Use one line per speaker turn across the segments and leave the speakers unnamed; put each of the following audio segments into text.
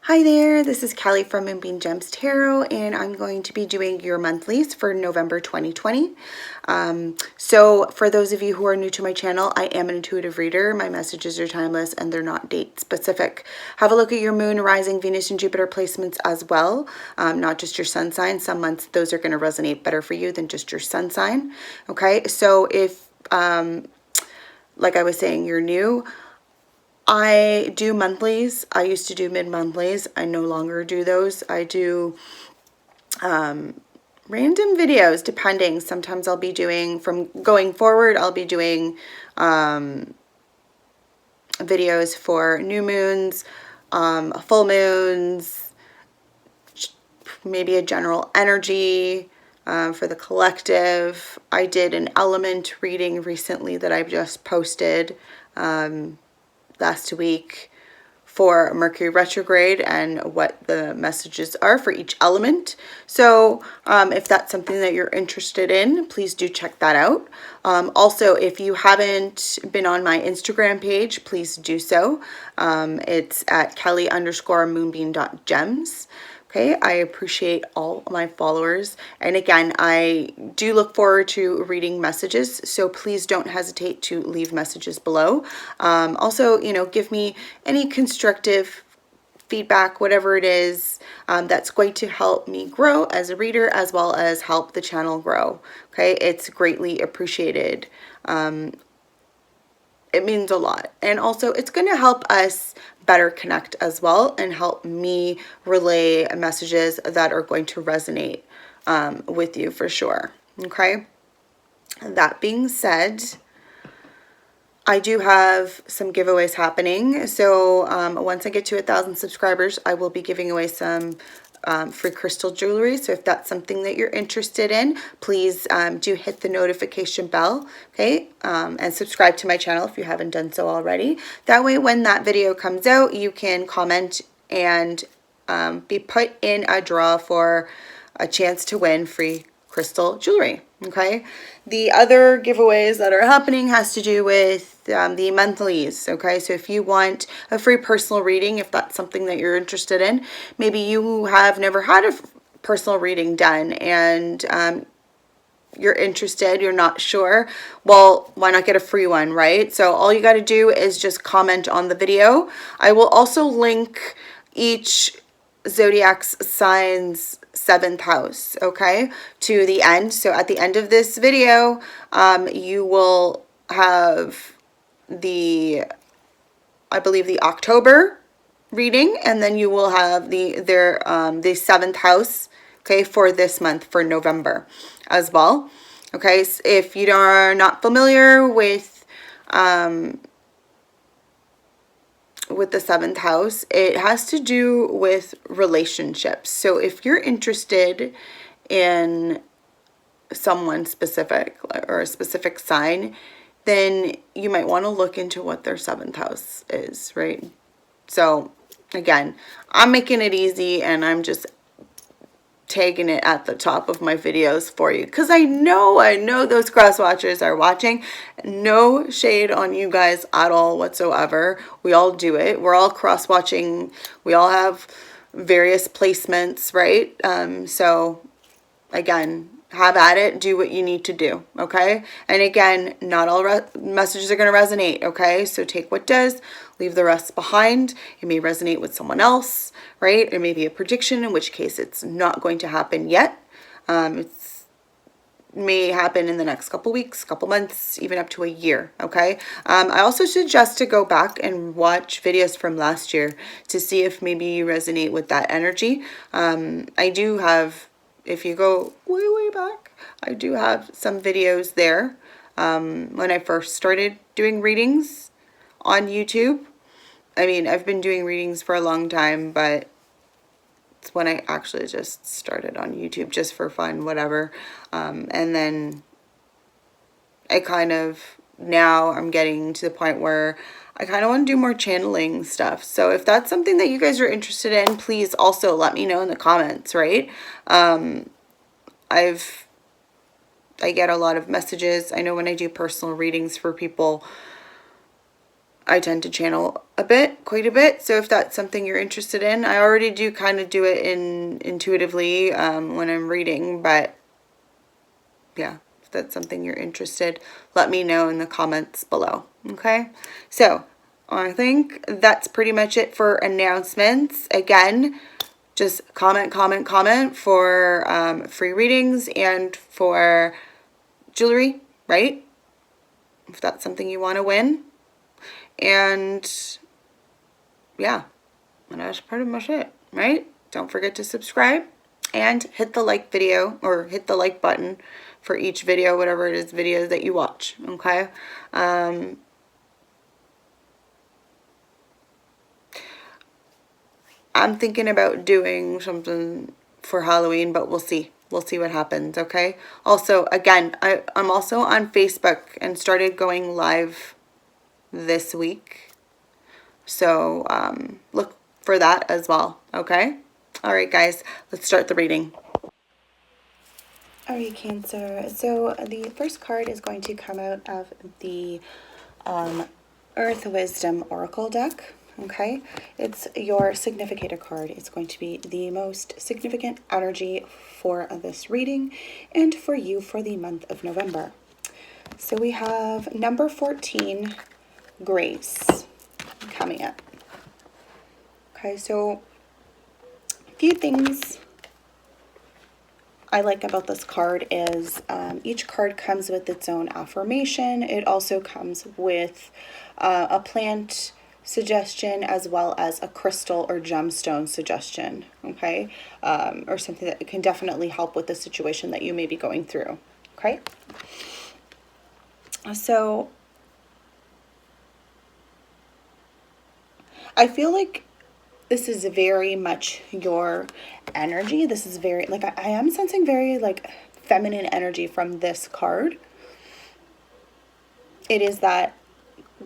Hi there, this is Kelly from Moonbean Gems Tarot, and I'm going to be doing your monthlies for November 2020. So for those of you who are new to my channel, I am an intuitive reader. My messages are timeless and they're not date specific. Have a look at your moon, rising, Venus, and Jupiter placements as well, not just your sun sign. Some months those are going to resonate better for you than just your sun sign. Okay, so if, like I was saying, you're new, I do monthlies. I used to do mid-monthlies. I no longer do those. I do random videos depending. Sometimes I'll be doing, from going forward, I'll be doing videos for new moons, full moons, maybe a general energy for the collective. I did an element reading recently that I've just posted last week for Mercury retrograde and what the messages are for each element. So if that's something that you're interested in, please do check that out. Also, if you haven't been on my Instagram page, please do so. It's at kelly_moonbean.gems. Okay, I appreciate all my followers. And again, I do look forward to reading messages, so please don't hesitate to leave messages below. Also, you know, give me any constructive feedback, whatever it is, that's going to help me grow as a reader as well as help the channel grow. Okay, it's greatly appreciated. It means a lot. And also it's going to help us better connect as well and help me relay messages that are going to resonate with you for sure. Okay. That being said, I do have some giveaways happening. So once I get to 1,000 subscribers, I will be giving away some free crystal jewelry. So if that's something that you're interested in, please do hit the notification bell, okay, and subscribe to my channel if you haven't done so already. That way, when that video comes out, you can comment and be put in a draw for a chance to win free crystal jewelry. Okay, the other giveaways that are happening has to do with the monthlies. Okay, so if you want a free personal reading, if that's something that you're interested in, maybe you have never had a personal reading done and you're interested, you're not sure, well, why not get a free one, right? So all you got to do is just comment on the video. I will also link each zodiac sign's 7th house, okay, to the end. So at the end of this video, you will have the, I believe, the October reading, and then you will have the 7th house, okay, for this month, for November as well. Okay, so if you are not familiar with the 7th house, it has to do with relationships. So if you're interested in someone specific or a specific sign, then you might want to look into what their 7th house is, right? So again, I'm making it easy and I'm just tagging it at the top of my videos for you because I know those cross watchers are watching. No shade on you guys at all whatsoever. We all do it. We're all cross watching. We all have various placements, right? So again, have at it, do what you need to do, okay? And again, not all messages are going to resonate, okay? So take what does, leave the rest behind. It may resonate with someone else, right? It may be a prediction, in which case it's not going to happen yet. It may happen in the next couple weeks, couple months, even up to a year, okay? I also suggest to go back and watch videos from last year to see if maybe you resonate with that energy. I do have, if you go way back, I do have some videos there when I first started doing readings on YouTube. I mean, I've been doing readings for a long time, but it's when I actually just started on YouTube just for fun, whatever. And then I kind of, now I'm getting to the point where I kind of want to do more channeling stuff. So if that's something that you guys are interested in, please also let me know in the comments, right? I've I get a lot of messages. I know when I do personal readings for people, I tend to channel quite a bit. So if that's something you're interested in, I already do kind of do it intuitively when I'm reading, but yeah, if that's something you're interested, let me know in the comments below. Okay, so I think that's pretty much it for announcements. Again, just comment for free readings and for jewelry, right? If that's something you want to win. And yeah, and that's pretty much it, right? Don't forget to subscribe and hit the like video, or hit the like button for each video, whatever it is videos that you watch, okay? I'm thinking about doing something for Halloween, but we'll see. We'll see what happens, okay? Also, again, I'm also on Facebook and started going live this week. So look for that as well, okay? All right, guys, let's start the reading. All right, Cancer. So the first card is going to come out of the Earth Wisdom Oracle deck. Okay, it's your significator card. It's going to be the most significant energy for this reading and for you for the month of November. So we have number 14, Grace, coming up. Okay, so a few things I like about this card is each card comes with its own affirmation. It also comes with a plant suggestion as well as a crystal or gemstone suggestion, okay? Or something that can definitely help with the situation that you may be going through, okay? So I feel like this is very much your energy. This is very, like, I am sensing very, like, feminine energy from this card. It is that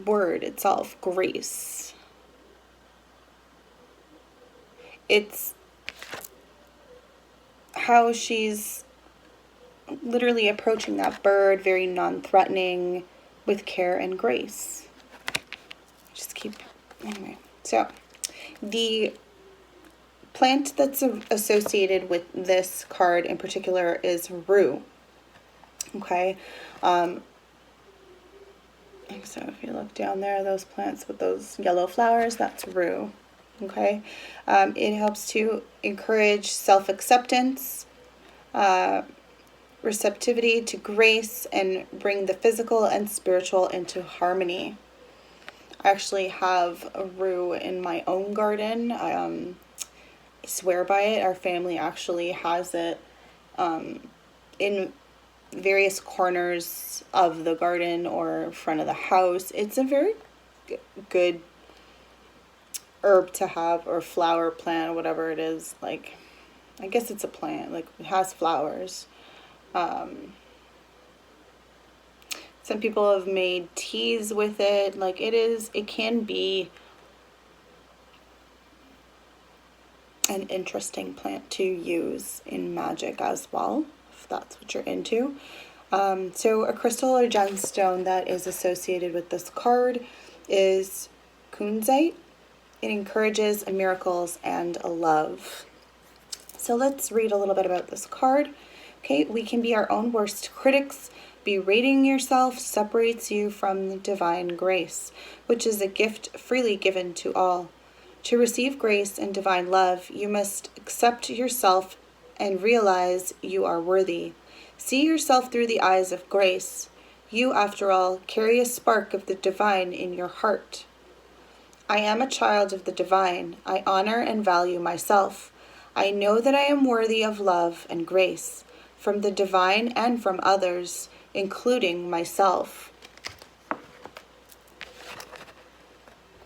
word itself, grace. It's how she's literally approaching that bird, very non-threatening, with care and grace. Just keep, anyway. So, the plant that's associated with this card in particular is rue. Okay. So if you look down there, those plants with those yellow flowers, that's rue. Okay. It helps to encourage self-acceptance, receptivity to grace, and bring the physical and spiritual into harmony. I actually have a rue in my own garden. I swear by it. Our family actually has it in various corners of the garden or front of the house. It's a very good herb to have, or flower plant, or whatever it is. Like, I guess it's a plant. Like, it has flowers. Some people have made teas with it. Like, it can be an interesting plant to use in magic as well, if that's what you're into. So a crystal or gemstone that is associated with this card is kunzite. It encourages miracles and love. So let's read a little bit about this card. Okay, we can be our own worst critics. Berating yourself separates you from the divine grace, which is a gift freely given to all. To receive grace and divine love, you must accept yourself and realize you are worthy. See yourself through the eyes of grace. You, after all, carry a spark of the divine in your heart. I am a child of the divine. I honor and value myself. I know that I am worthy of love and grace from the divine and from others, including myself.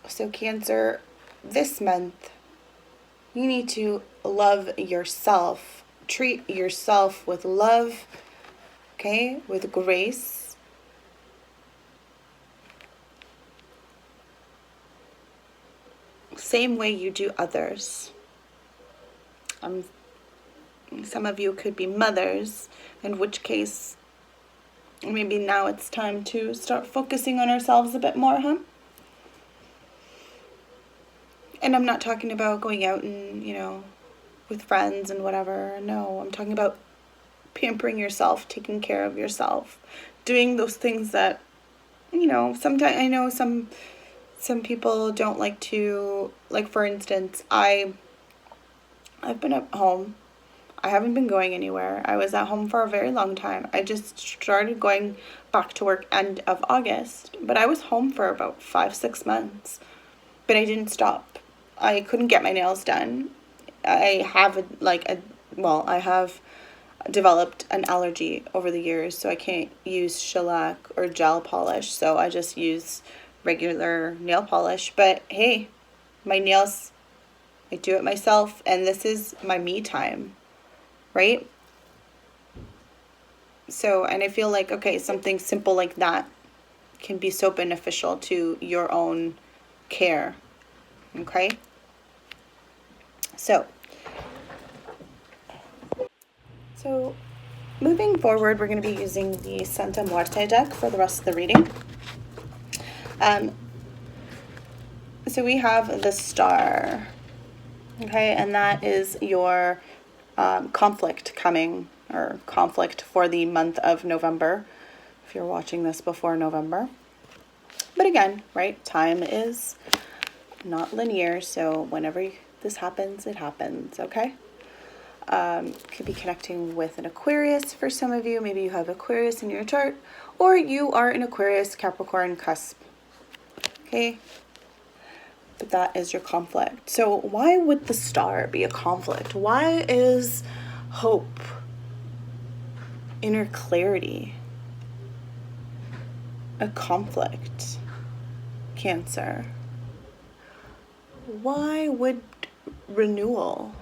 So Cancer, this month, you need to love yourself. Treat yourself with love, okay, with grace. Same way you do others. Some of you could be mothers, in which case Maybe now it's time to start focusing on ourselves a bit more, huh? And I'm not talking about going out and, with friends and whatever. No, I'm talking about pampering yourself, taking care of yourself, doing those things that, sometimes I know some people don't like to, like, for instance, I've been at home. I haven't been going anywhere. I was at home for a very long time. I just started going back to work end of August, but I was home for about 5-6 months, but I didn't stop. I couldn't get my nails done. I have developed an allergy over the years, so I can't use shellac or gel polish, so I just use regular nail polish. But hey, my nails, I do it myself, and this is my me time, right? So, and I feel like, okay, something simple like that can be so beneficial to your own care, okay? So moving forward, we're going to be using the Santa Muerte deck for the rest of the reading. So we have the Star, okay, and that is your conflict coming, or conflict for the month of November, if you're watching this before November. But again, right, time is not linear, so whenever this happens, it happens, okay? Could be connecting with an Aquarius for some of you. Maybe you have Aquarius in your chart, or you are an Aquarius Capricorn cusp, okay? But that is your conflict. So why would the Star be a conflict? Why is hope, inner clarity, a conflict, Cancer? Why would renewal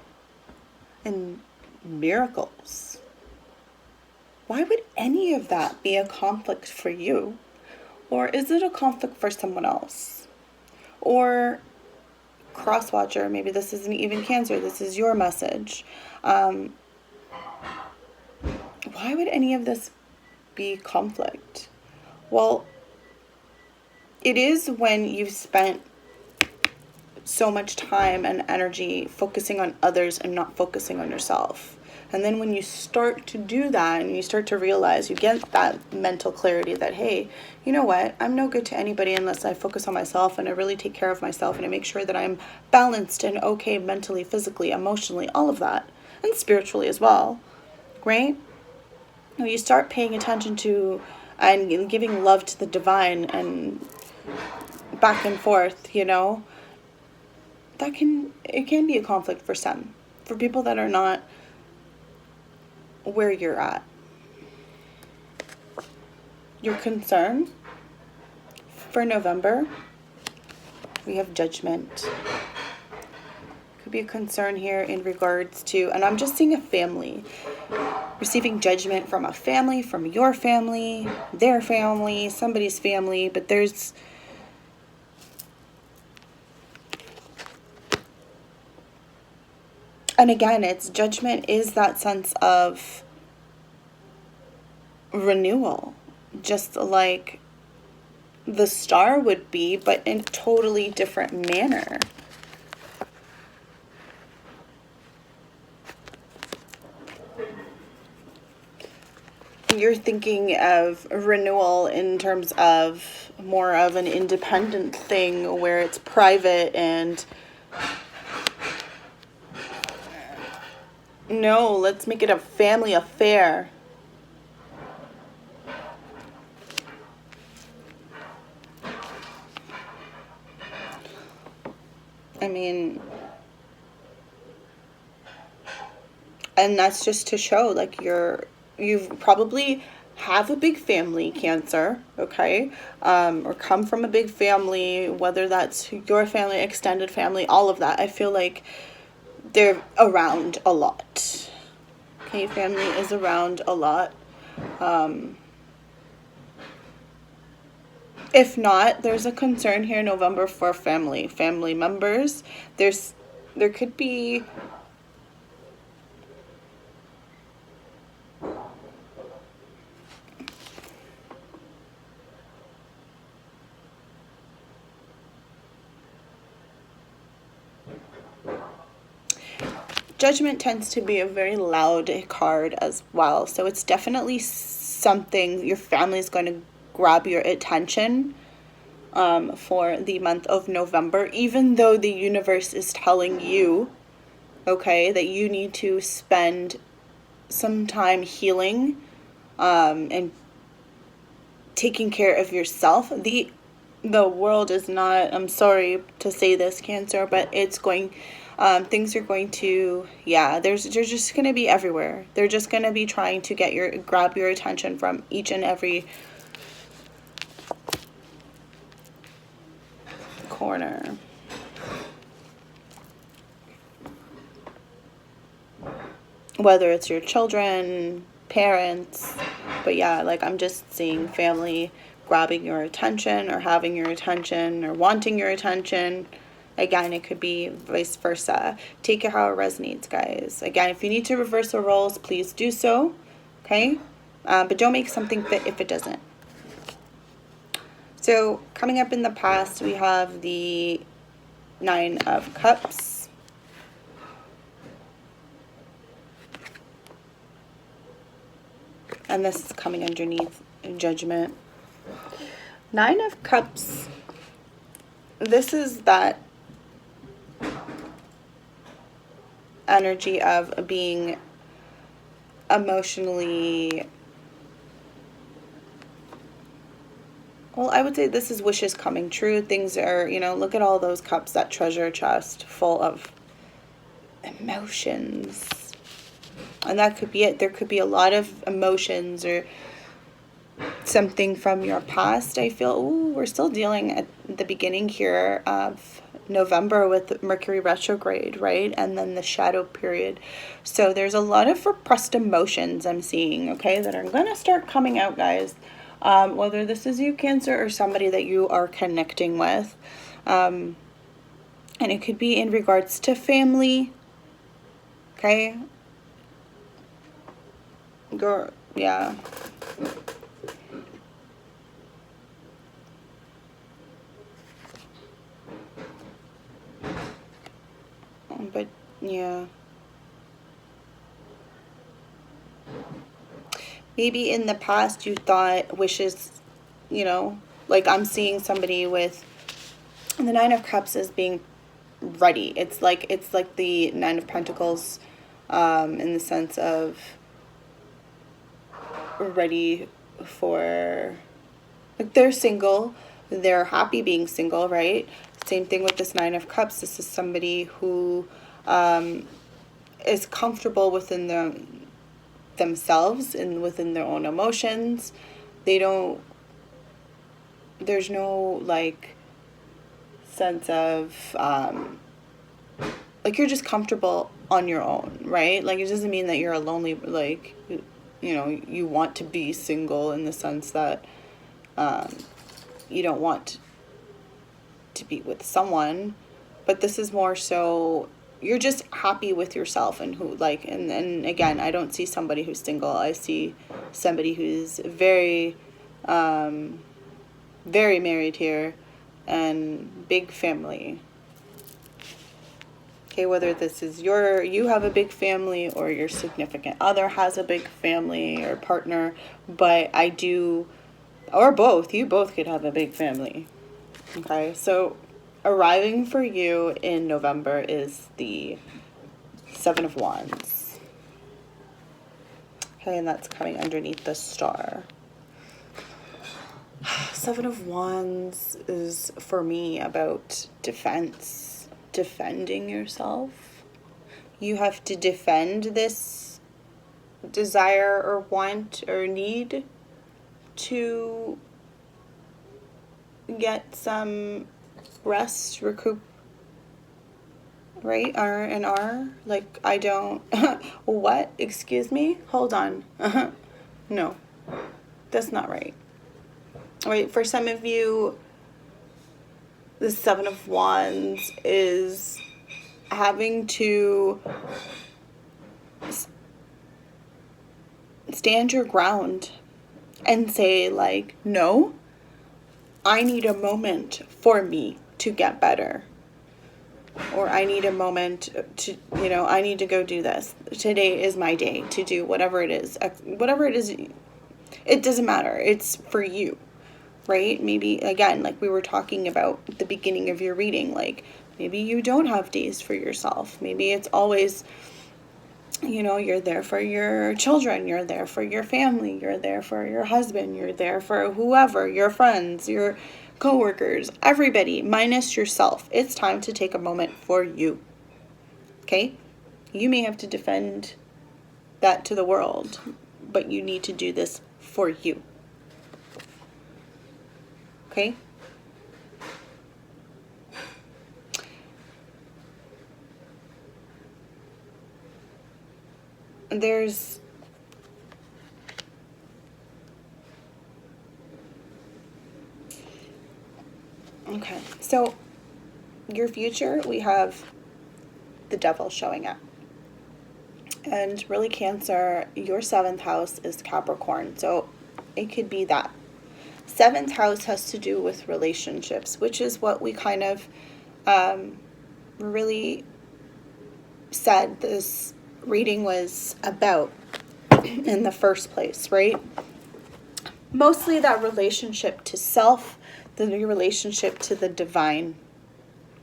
and miracles, why would any of that be a conflict for you? Or is it a conflict for someone else? Or crosswatcher, maybe this isn't even Cancer, this is your message. Why would any of this be conflict? Well, it is when you've spent so much time and energy focusing on others and not focusing on yourself. And then when you start to do that and you start to realize, you get that mental clarity that, hey, you know what, I'm no good to anybody unless I focus on myself and I really take care of myself and I make sure that I'm balanced and okay mentally, physically, emotionally, all of that, and spiritually as well, right? When you start paying attention to and giving love to the divine and back and forth, it can be a conflict for some, for people that are not where you're at. Your concern for November, we have Judgment. Could be a concern here in regards to, and I'm just seeing a family, receiving judgment from a family, from your family, their family, somebody's family, but there's and again, it's judgment is that sense of renewal, just like the Star would be, but in a totally different manner. You're thinking of renewal in terms of more of an independent thing where it's private and no, let's make it a family affair. I mean, and that's just to show like you've probably have a big family, Cancer, okay? Or come from a big family, whether that's your family, extended family, all of that. I feel like they're around a lot. Okay, family is around a lot. If not, there's a concern here November for family members. There could be Judgment tends to be a very loud card as well. So it's definitely something your family is going to grab your attention for the month of November, even though the universe is telling you, okay, that you need to spend some time healing and taking care of yourself. The world is not, I'm sorry to say this, Cancer, but it's going, things are going to, yeah, they're just going to be everywhere. They're just going to be trying to grab your attention from each and every corner. Whether it's your children, parents, but yeah, like I'm just seeing family grabbing your attention or having your attention or wanting your attention. Again, it could be vice versa. Take it how it resonates, guys. Again, if you need to reverse the roles, please do so, okay? But don't make something fit if it doesn't. So coming up in the past, we have the 9 of Cups. And this is coming underneath Judgment. 9 of Cups, this is that energy of being emotionally, well, I would say this is wishes coming true. Things are, you know, look at all those cups, that treasure chest full of emotions. And that could be it. There could be a lot of emotions or something from your past. I feel, ooh, we're still dealing at the beginning here of November with Mercury retrograde, right? And then the shadow period. So there's a lot of repressed emotions I'm seeing, okay, that are going to start coming out, guys. Whether this is you, Cancer, or somebody that you are connecting with. And it could be in regards to family, okay? Girl, yeah. But, yeah. Maybe in the past you thought wishes, you know, like I'm seeing somebody with the 9 of Cups as being ready. It's like the 9 of Pentacles in the sense of ready for, like, they're single, they're happy being single, right? Same thing with this 9 of Cups. This is somebody who is comfortable within themselves and within their own emotions. There's no like sense of like you're just comfortable on your own, right? Like it doesn't mean that you're a lonely, like, you know, you want to be single in the sense that you don't want to be with someone, but this is more so you're just happy with yourself and who, like, and again, I don't see somebody who's single. I see somebody who's very very married here and big family. Okay, whether this is you have a big family or your significant other has a big family or partner, but I do, or both, you both could have a big family. Okay, so arriving for you in November is the 7 of Wands. Okay, and that's coming underneath the star. 7 of Wands is, for me, about defense, defending yourself. You have to defend this desire or want or need to get some rest, recoup, right? Like, I don't, what? Excuse me? Hold on. No, that's not right. All right, for some of you, the 7 of Wands is having to stand your ground and say, like, no, I need a moment for me to get better. or I need a moment to, you know, I need to go do this. Today is my day to do whatever it is. Whatever it is, it doesn't matter. It's for you, right? Maybe, again, like we were talking about at the beginning of your reading, like maybe you don't have days for yourself. Maybe it's always, you know, you're there for your children, you're there for your family, you're there for your husband, you're there for whoever, your friends, your coworkers, everybody, minus yourself. It's time to take a moment for you. Okay? You may have to defend that to the world, but you need to do this for you. Okay? There's okay, so your future, we have the devil showing up. And really, Cancer, your 7th house is Capricorn. So it could be that. 7th house has to do with relationships, which is what we kind of really said this reading was about in the first place, right? Mostly that relationship to self, the relationship to the divine,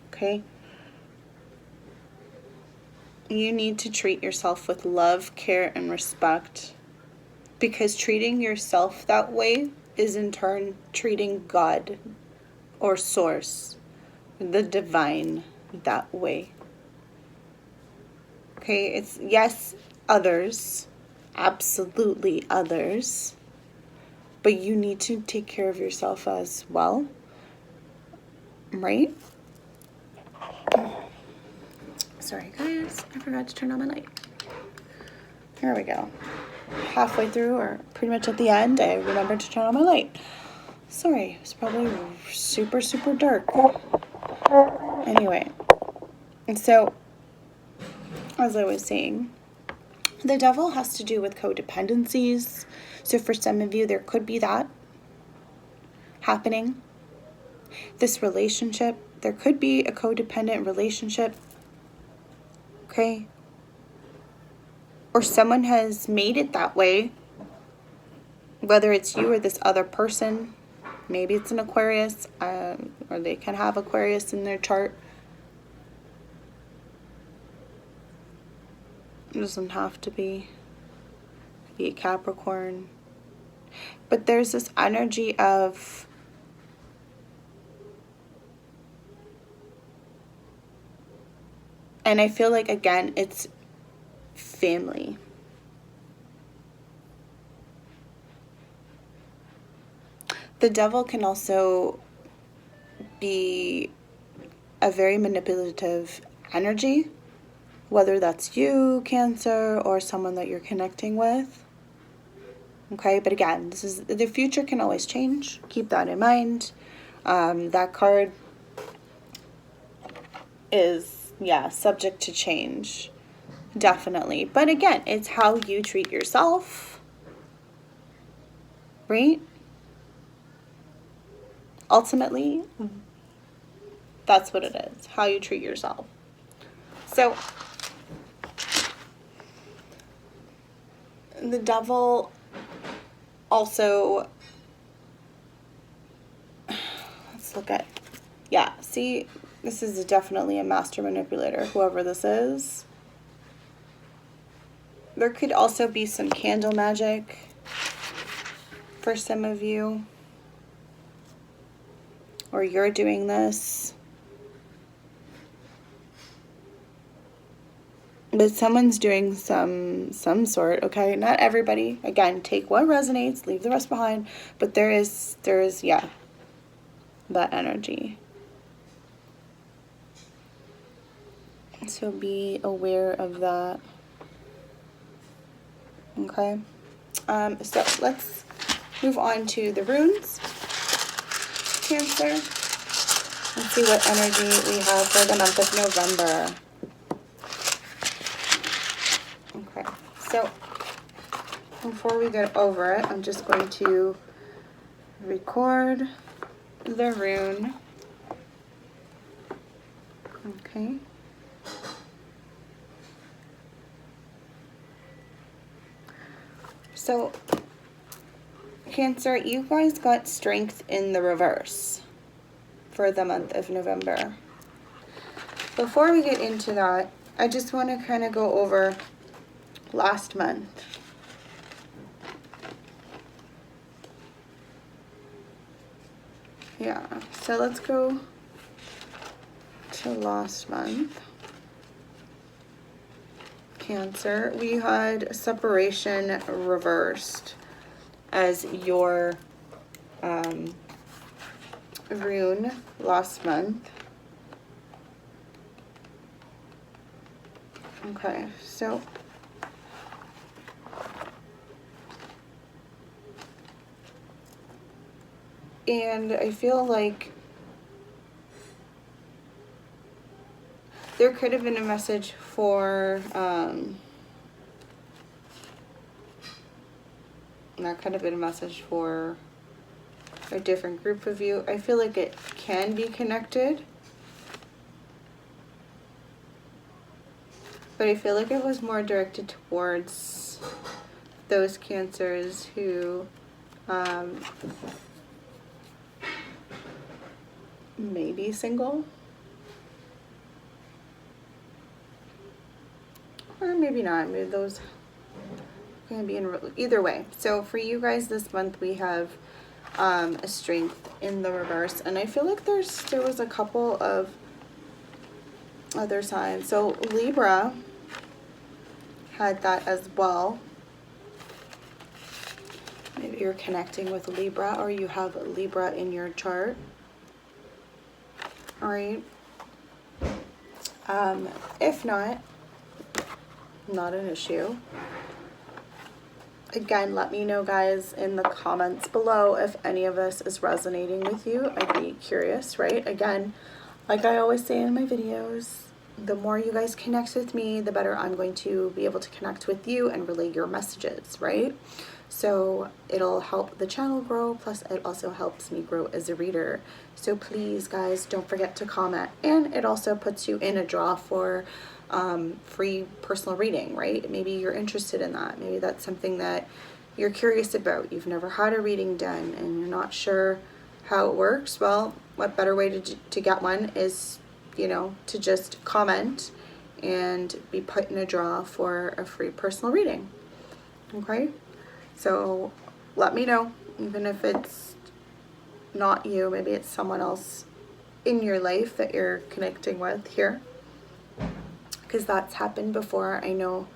okay? You need to treat yourself with love, care, and respect, because treating yourself that way is in turn treating God or Source, the divine, that way. Okay, it's yes, others, absolutely others, but you need to take care of yourself as well, right? Sorry guys, I forgot to turn on my light. Here we go. Halfway through, or pretty much at the end, I remembered to turn on my light. Sorry, it's probably super, super dark. Anyway, and so, as I was saying, the devil has to do with codependencies. So for some of you, there could be that happening. This relationship, there could be a codependent relationship. Okay? Or someone has made it that way. Whether it's you or this other person. Maybe it's an Aquarius, or they can have Aquarius in their chart. It doesn't have to be a Capricorn. But there's this energy of and I feel like, again, it's family. The devil can also be a very manipulative energy, whether that's you, Cancer, or someone that you're connecting with. Okay, but again, this is the future can always change. Keep that in mind. That card is, yeah, subject to change. Definitely. But again, it's how you treat yourself. Right? Ultimately, that's what it is. How you treat yourself. So, the devil also, let's look at, yeah, see, this is definitely a master manipulator, whoever this is. There could also be some candle magic for some of you, or you're doing this. But someone's doing some sort, okay? Not everybody. Again, take what resonates, leave the rest behind. But there is, yeah, that energy. So be aware of that. Okay? So let's move on to the runes, Cancer. Let's see what energy we have for the month of November. Okay, so before we get over it, I'm just going to record the rune Okay. So, Cancer, you guys got strength in the reverse for the month of November. Before we get into that, I just want to kind of go over last month. Yeah, so let's go to last month. Cancer, we had separation reversed as your rune last month. Okay, so and I feel like there could have been a message for that could have been a message for a different group of you. I feel like it can be connected, but I feel like it was more directed towards those Cancers who may be single, or maybe not. Maybe those can be in either way. So for you guys this month, we have a strength in the reverse, and I feel like there was a couple of other signs. So Libra had that as well. Maybe you're connecting with Libra, or you have Libra in your chart. All right. If not an issue. Again, let me know, guys, in the comments below if any of this is resonating with you. I'd be curious, right? Again, like I always say in my videos, the more you guys connect with me, the better I'm going to be able to connect with you and relay your messages, right? So it'll help the channel grow, plus it also helps me grow as a reader. So please, guys, don't forget to comment. And it also puts you in a draw for free personal reading, right? Maybe you're interested in that. Maybe that's something that you're curious about. You've never had a reading done and you're not sure how it works. Well, what better way to get one is, you know, to just comment and be put in a draw for a free personal reading. Okay? So let me know, even if it's not you, maybe it's someone else in your life that you're connecting with here. Because that's happened before. I know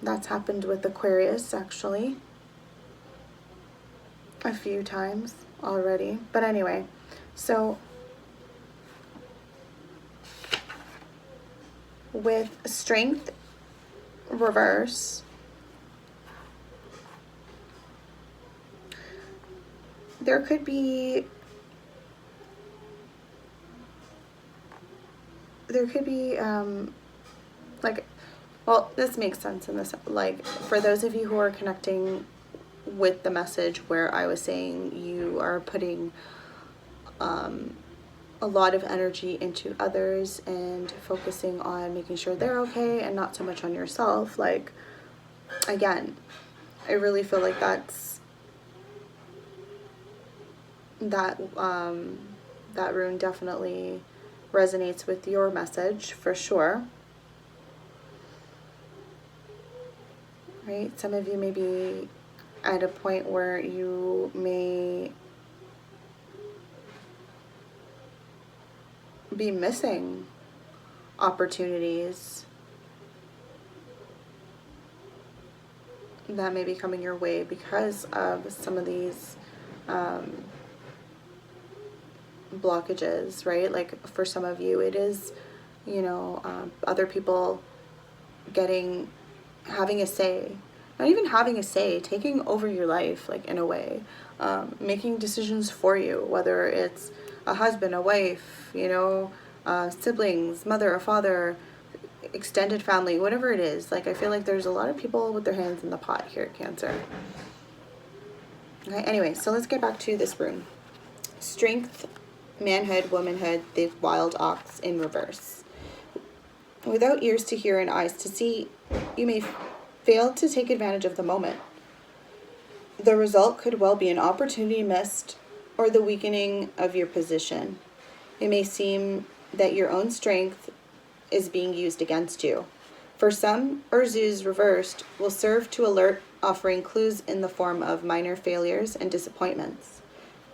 that's happened with Aquarius, actually, a few times already. But anyway, so with strength reverse, there could be like, well, this makes sense in this, like, for those of you who are connecting with the message where I was saying you are putting a lot of energy into others and focusing on making sure they're okay and not so much on yourself. Like, again, I really feel like that rune definitely resonates with your message for sure. Right? Some of you may be at a point where you may be missing opportunities that may be coming your way because of some of these blockages, right? Like, for some of you it is, you know, other people having a say, not even having a say, taking over your life, like, in a way, making decisions for you, whether it's a husband, a wife, you know, siblings, mother or father, extended family, whatever it is. Like, I feel like there's a lot of people with their hands in the pot here at Cancer. Okay, anyway, so let's get back to this rune. Strength manhood, womanhood, the wild ox in reverse. Without ears to hear and eyes to see, you may fail to take advantage of the moment. The result could well be an opportunity missed or the weakening of your position. It may seem that your own strength is being used against you. For some, Urzu's reversed will serve to alert, offering clues in the form of minor failures and disappointments.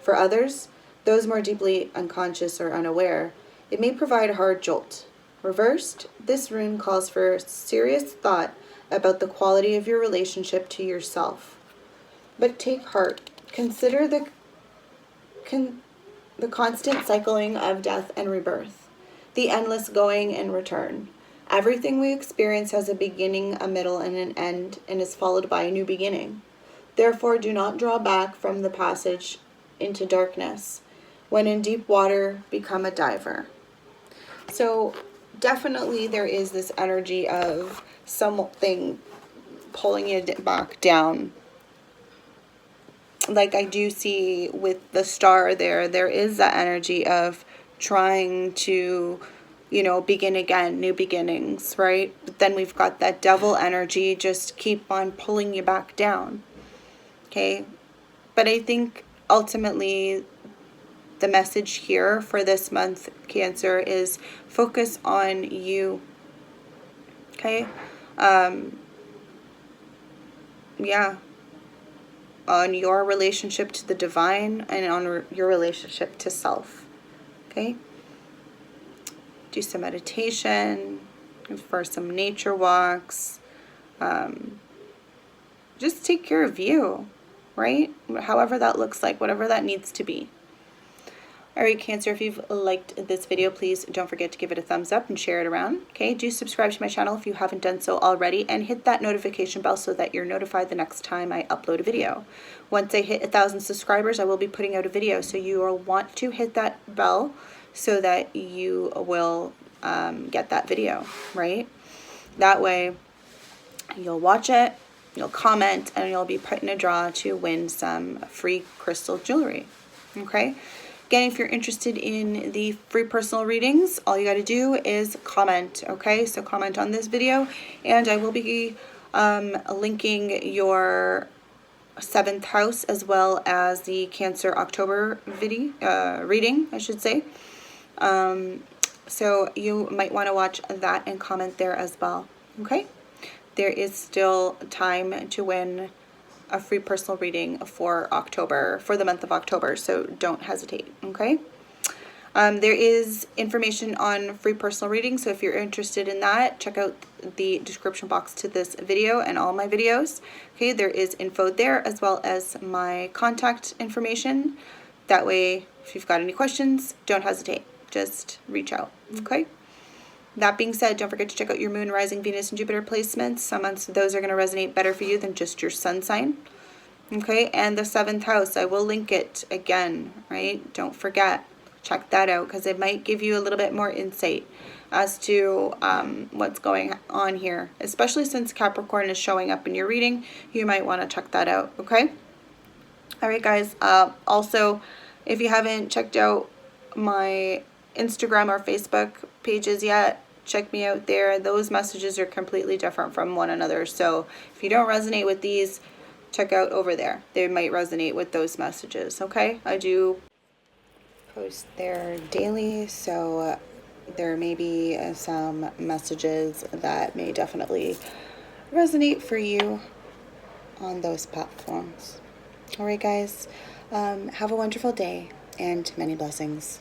For others, those more deeply unconscious or unaware, it may provide a hard jolt. Reversed, this rune calls for serious thought about the quality of your relationship to yourself. But take heart. Consider the constant cycling of death and rebirth, the endless going and return. Everything we experience has a beginning, a middle, and an end, and is followed by a new beginning. Therefore, do not draw back from the passage into darkness. When in deep water, become a diver. So definitely there is this energy of something pulling you back down. Like I do see with the star there is that energy of trying to, begin again, new beginnings, right? But then we've got that devil energy, just keep on pulling you back down. Okay? But I think ultimately the message here for this month, Cancer, is focus on you. Okay? On your relationship to the divine and on your relationship to self. Okay? Do some meditation, for some nature walks. Just take care of you, right? However that looks like, whatever that needs to be. All right, Cancer, if you've liked this video, please don't forget to give it a thumbs up and share it around. Okay, do subscribe to my channel if you haven't done so already, and hit that notification bell so that you're notified the next time I upload a video. Once I hit 1,000 subscribers, I will be putting out a video, so you will want to hit that bell so that you will get that video, right? That way, you'll watch it, you'll comment, and you'll be put in a draw to win some free crystal jewelry, okay? Again, if you're interested in the free personal readings, all you got to do is comment, okay? So comment on this video, and I will be linking your 7th house as well as the Cancer October reading, I should say. So you might want to watch that and comment there as well, okay? There is still time to win a free personal reading for October, for the month of October, so don't hesitate, okay? There is information on free personal reading, so if you're interested in that, check out the description box to this video and all my videos, okay? There is info there as well as my contact information. That way, if you've got any questions, don't hesitate, just reach out, okay? That being said, don't forget to check out your Moon, Rising, Venus, and Jupiter placements. Some months those are going to resonate better for you than just your sun sign. Okay, and the 7th house, I will link it again, right? Don't forget, check that out because it might give you a little bit more insight as to what's going on here. Especially since Capricorn is showing up in your reading, you might want to check that out, okay? All right, guys. Also, if you haven't checked out my Instagram or Facebook pages yet, check me out there. Those messages are completely different from one another. So if you don't resonate with these, check out over there. They might resonate with those messages, okay? I do post there daily, so there may be some messages that may definitely resonate for you on those platforms. All right, guys. Have a wonderful day and many blessings.